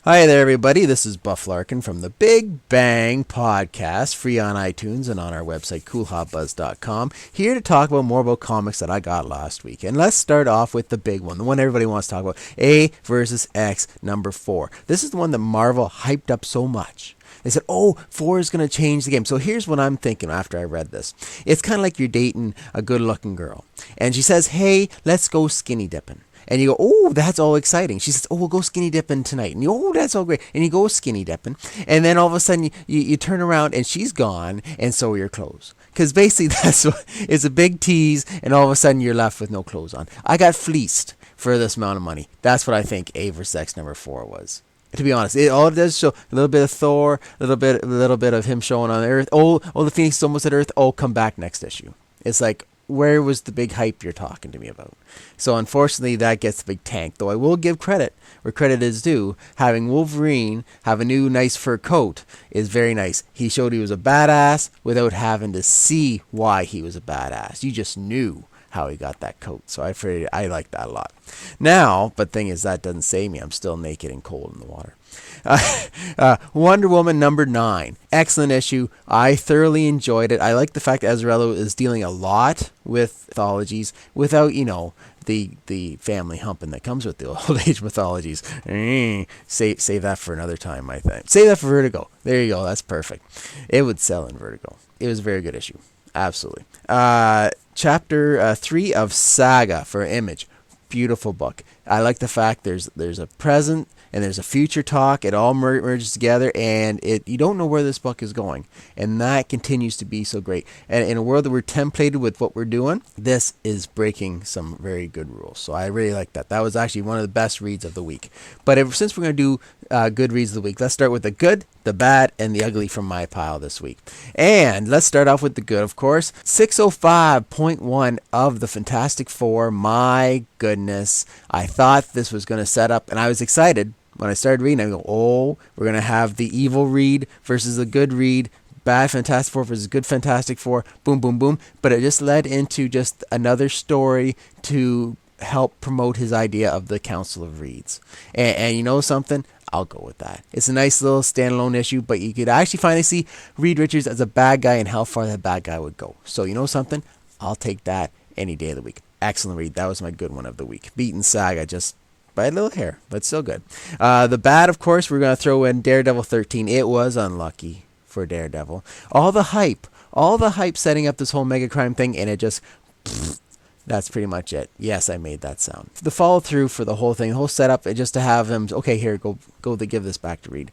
Hi there, everybody. This is Buff Larkin from the Big Bang Podcast, free on iTunes and on our website, coolhotbuzz.com, here to talk about more about comics that I got last week. And let's start off with the big one, the one everybody wants to talk about, A versus X number 4. This is the one that Marvel hyped up so much. They said, 4 is going to change the game. So here's what I'm thinking after I read this. It's kind of like you're dating a good-looking girl. And she says, hey, let's go skinny dipping. And you go, oh, that's all exciting. She says, oh, we'll go skinny dipping tonight. And you go, oh, that's all great. And you go skinny dipping. And then all of a sudden, you turn around and she's gone, and so are your clothes. Because basically, that's what, it's a big tease, and all of a sudden, you're left with no clothes on. I got fleeced for this amount of money. That's what I think A vs. X number 4 was. To be honest, all it does show a little bit of Thor, a little bit of him showing on Earth. Oh, the Phoenix is almost at Earth. Oh, come back next issue. It's like, where was the big hype you're talking to me about? So unfortunately, that gets the big tank. Though I will give credit where credit is due. Having Wolverine have a new nice fur coat is very nice. He showed he was a badass without having to see why he was a badass. You just knew how he got that coat. So I like that a lot. Now, but thing is, that doesn't save me. I'm still naked and cold in the water. Wonder Woman number 9. Excellent issue. I thoroughly enjoyed it. I like the fact that Azzarello is dealing a lot with mythologies without, the family humping that comes with the old age mythologies. Save that for another time, I think. Save that for Vertigo. There you go. That's perfect. It would sell in Vertigo. It was a very good issue. Absolutely. Chapter 3 of Saga for Image. Beautiful book. I like the fact there's a present and there's a future talk. It all merges together, and you don't know where this book is going, and that continues to be so great. And in a world that we're templated with what we're doing, this is breaking some very good rules. So I really like that. That was actually one of the best reads of the week. But since we're going to do good reads of the week, let's start with the good, the bad, and the ugly from my pile this week. And let's start off with the good, of course. 605.1 of the Fantastic Four. My goodness. I thought this was going to set up, and I was excited. When I started reading, I go, we're going to have the evil read versus the good read. Bad Fantastic Four versus good Fantastic Four. Boom, boom, boom. But it just led into just another story to help promote his idea of the Council of Reeds. And you know something? I'll go with that. It's a nice little standalone issue, but you could actually finally see Reed Richards as a bad guy and how far that bad guy would go. So you know something? I'll take that any day of the week. Excellent read. That was my good one of the week. Beaten Saga, just by a little hair, but still good. The bad, of course, we're going to throw in Daredevil 13. It was unlucky for Daredevil. All the hype setting up this whole mega crime thing, and it just... That's pretty much it. Yes, I made that sound. The follow through for the whole thing, the whole setup, just to have him, okay, here, go give this back to Reed.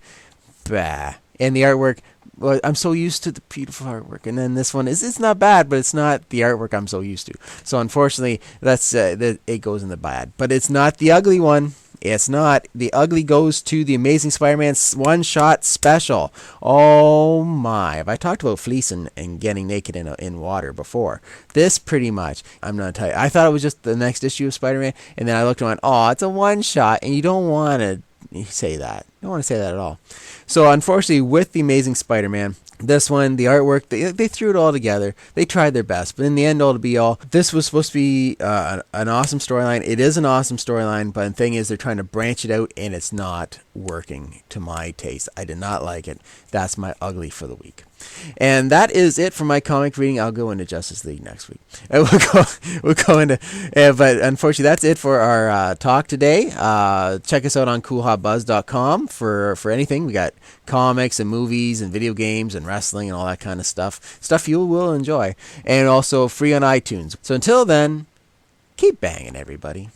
Bah. And the artwork, well, I'm so used to the beautiful artwork. And then this one it's not bad, but it's not the artwork I'm so used to. So unfortunately, that's it goes in the bad. But it's not the ugly one. It's not. The ugly goes to the Amazing Spider-Man one-shot special. Oh my. Have I talked about fleece and getting naked in water before? This pretty much, I'm not telling you. I thought it was just the next issue of Spider-Man, and then I looked and went, it's a one-shot, and you don't want to say that. You don't want to say that at all. So unfortunately, with the Amazing Spider-Man, this one, the artwork, they threw it all together. They tried their best, but in the end, all to be all, this was supposed to be an awesome storyline. It is an awesome storyline, but the thing is, they're trying to branch it out, and it's not working to my taste. I did not like it. That's my ugly for the week. And that is it for my comic reading. I'll go into Justice League next week. And we'll go into, but unfortunately, that's it for our talk today. Check us out on coolhotbuzz.com for anything. We got comics and movies and video games and wrestling and all that kind of stuff you will enjoy, and also free on iTunes. So until then, keep banging, everybody.